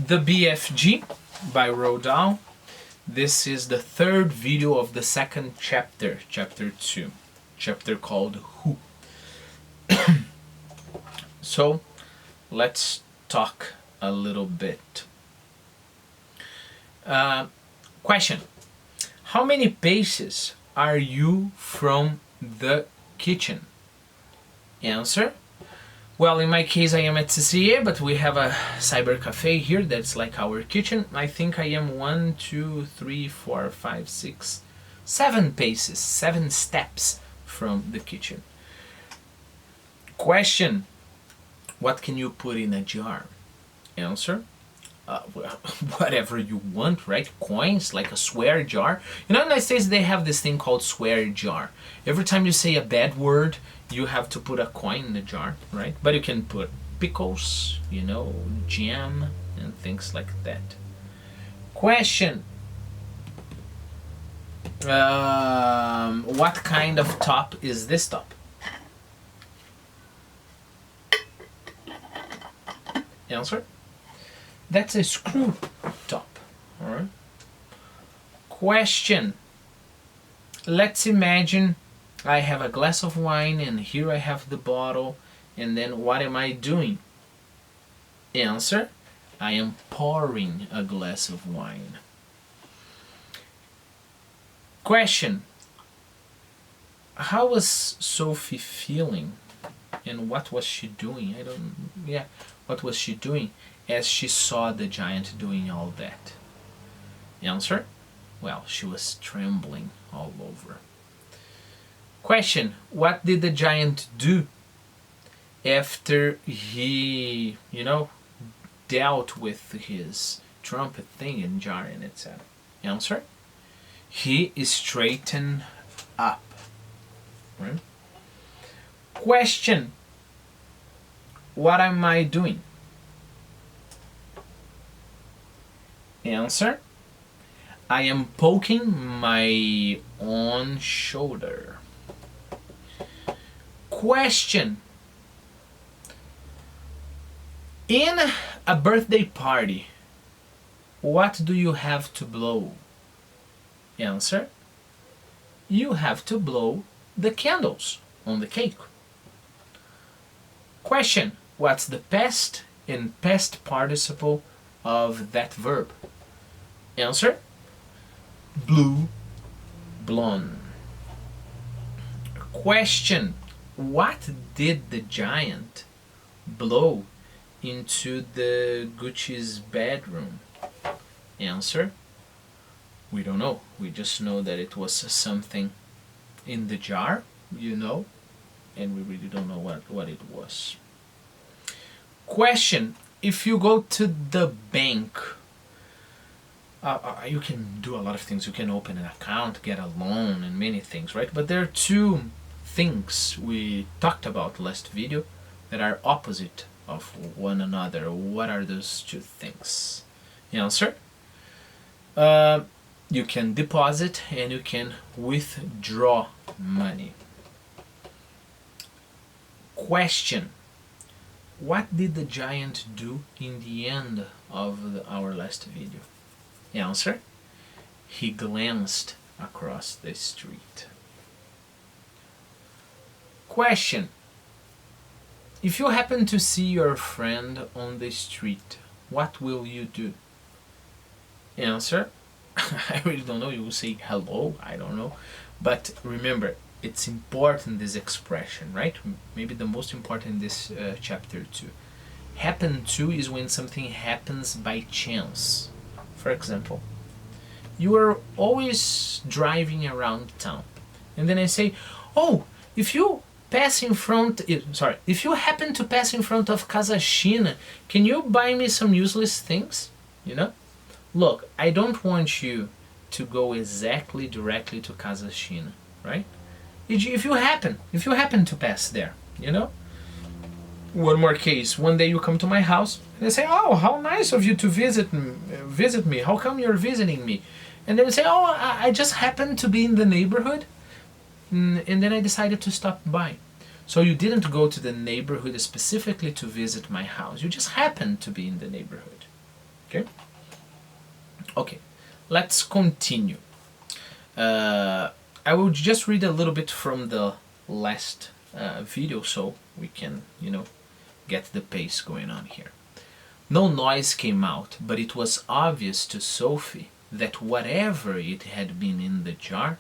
The BFG by Rodal. This is the third video of the second chapter, chapter 2, chapter called Who. So let's talk a little bit. Question: how many paces are you from the kitchen? Answer: well, in my case I am at CCA, but we have a cyber cafe here that's like our kitchen. I think I am 1, 2, 3, 4, 5, 6, 7 paces, 7 steps from the kitchen. Question: what can you put in a jar? Answer: well, whatever you want, right? Coins, like a swear jar. You know, in the United States they have this thing called swear jar. Every time you say a bad word, you have to put a coin in the jar, right? But you can put pickles, you know, jam, and things like that. Question: what kind of top is this top? Answer: that's a screw top. All right. Question: let's imagine I have a glass of wine and here I have the bottle, and then what am I doing? Answer: I am pouring a glass of wine. Question: how was Sophie feeling and what was she doing? What was she doing as she saw the giant doing all that? Answer: well, she was trembling all over. Question: what did the giant do after he, dealt with his trumpet thing and jar and etc.? Answer: he straightened up. Right? Question: what am I doing? Answer: I am poking my own shoulder. Question: in a birthday party, what do you have to blow? Answer: you have to blow the candles on the cake. Question: what's the past and past participle of that verb? Answer: blew, blown. Question: what did the giant blow into the Gucci's bedroom? Answer: we don't know. We just know that it was something in the jar, and we really don't know what it was. Question: if you go to the bank, you can do a lot of things. You can open an account, get a loan, and many things, right? But there are two things we talked about last video that are opposite of one another. What are those two things? Answer: you can deposit and you can withdraw money. Question: what did the giant do in the end of our last video? Answer: he glanced across the street. Question: if you happen to see your friend on the street, what will you do? Answer: I really don't know. You will say hello, I don't know. But remember, it's important, this expression, right? Maybe the most important in this chapter too. Happen to is when something happens by chance. For example, you are always driving around town, and then I say, oh, if you happen to pass in front of Casa China, can you buy me some useless things? Look, I don't want you to go exactly directly to Casa China, right? If you happen to pass there, One more case. One day you come to my house and they say, oh, how nice of you to visit me. How come you're visiting me? And then you say, oh, I just happened to be in the neighborhood, and then I decided to stop by. So you didn't go to the neighborhood specifically to visit my house. You just happened to be in the neighborhood. Okay? Okay, let's continue. I will just read a little bit from the last video so we can, get the pace going on here. No noise came out, but it was obvious to Sophie that whatever it had been in the jar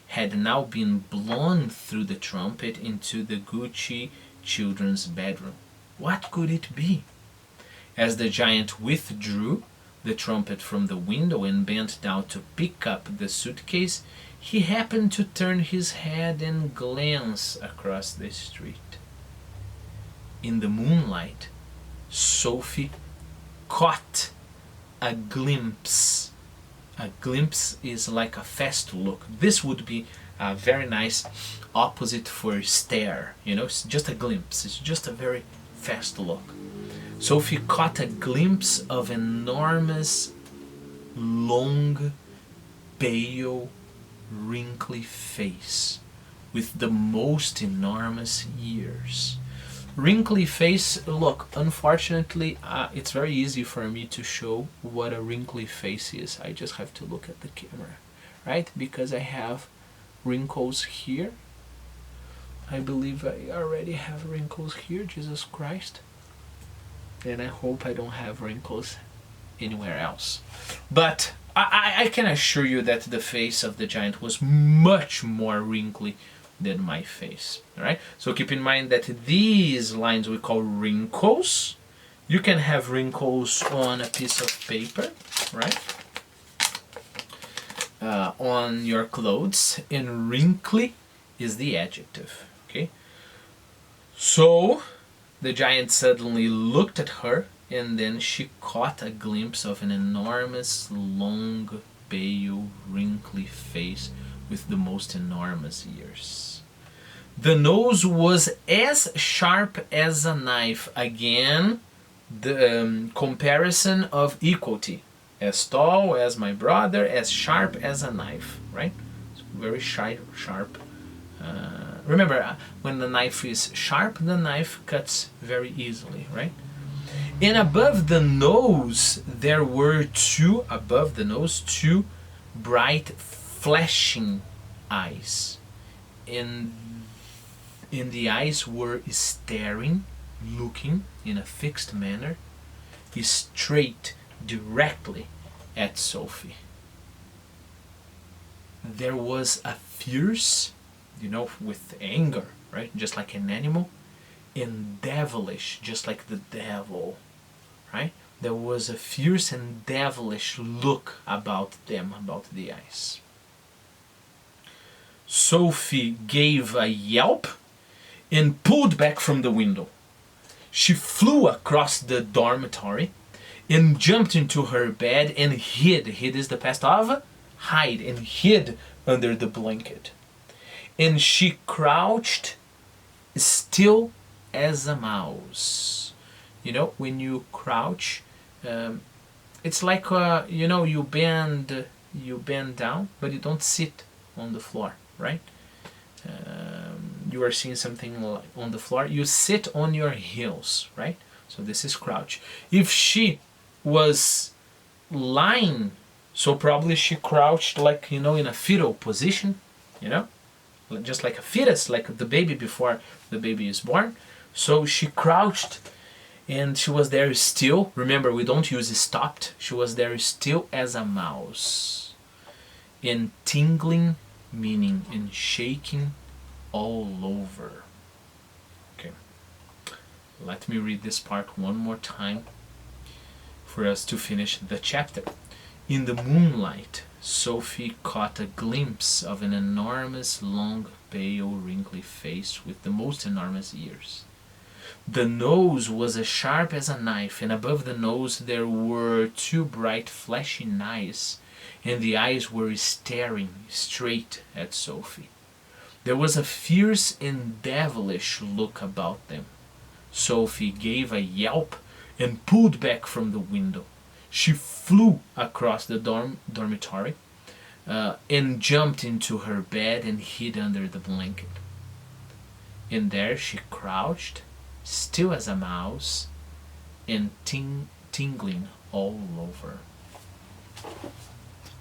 had now been blown through the trumpet into the Gucci children's bedroom. What could it be? As the giant withdrew the trumpet from the window and bent down to pick up the suitcase, he happened to turn his head and glance across the street. In the moonlight, Sophie caught a glimpse. A glimpse is like a fast look. This would be a very nice opposite for stare. It's just a glimpse. It's just a very fast look. Sophie caught a glimpse of an enormous, long, pale, wrinkly face with the most enormous ears. Wrinkly face, look, unfortunately, it's very easy for me to show what a wrinkly face is. I just have to look at the camera, right? Because I have wrinkles here. I believe I already have wrinkles here, Jesus Christ. And I hope I don't have wrinkles anywhere else. But I can assure you that the face of the giant was much more wrinkly than my face. Alright? So keep in mind that these lines we call wrinkles. You can have wrinkles on a piece of paper, right? On your clothes. And wrinkly is the adjective. Okay? So the giant suddenly looked at her, and then she caught a glimpse of an enormous, long, pale, wrinkly face with the most enormous ears. The nose was as sharp as a knife. Again, the comparison of equality. As tall as my brother, as sharp as a knife, right? It's very sharp. Remember, when the knife is sharp, the knife cuts very easily, right? And above the nose, there were two bright, flashing eyes. And the eyes were staring, looking in a fixed manner, straight, directly at Sophie. There was a fierce, with anger, right? Just like an animal, and devilish, just like the devil, right? There was a fierce and devilish look about them, about the eyes. Sophie gave a yelp and pulled back from the window. She flew across the dormitory and jumped into her bed and hid. Hid is the past of hide, and hid under the blanket. And she crouched still as a mouse. When you crouch, it's like you bend down, but you don't sit on the floor, right? You are seeing something like on the floor. You sit on your heels, right? So this is crouch. If she was lying, so probably she crouched like in a fetal position, just like a fetus, like the baby before the baby is born. So she crouched and she was there still. Remember, we don't use stopped. She was there still as a mouse. And tingling, meaning in shaking all over. Okay. Let me read this part one more time for us to finish the chapter. In the moonlight, Sophie caught a glimpse of an enormous, long, pale, wrinkly face with the most enormous ears. The nose was as sharp as a knife, and above the nose there were two bright, flashing eyes, and the eyes were staring straight at Sophie. There was a fierce and devilish look about them. Sophie gave a yelp and pulled back from the window. She flew across the dormitory and jumped into her bed and hid under the blanket. And there she crouched, still as a mouse, and tingling all over.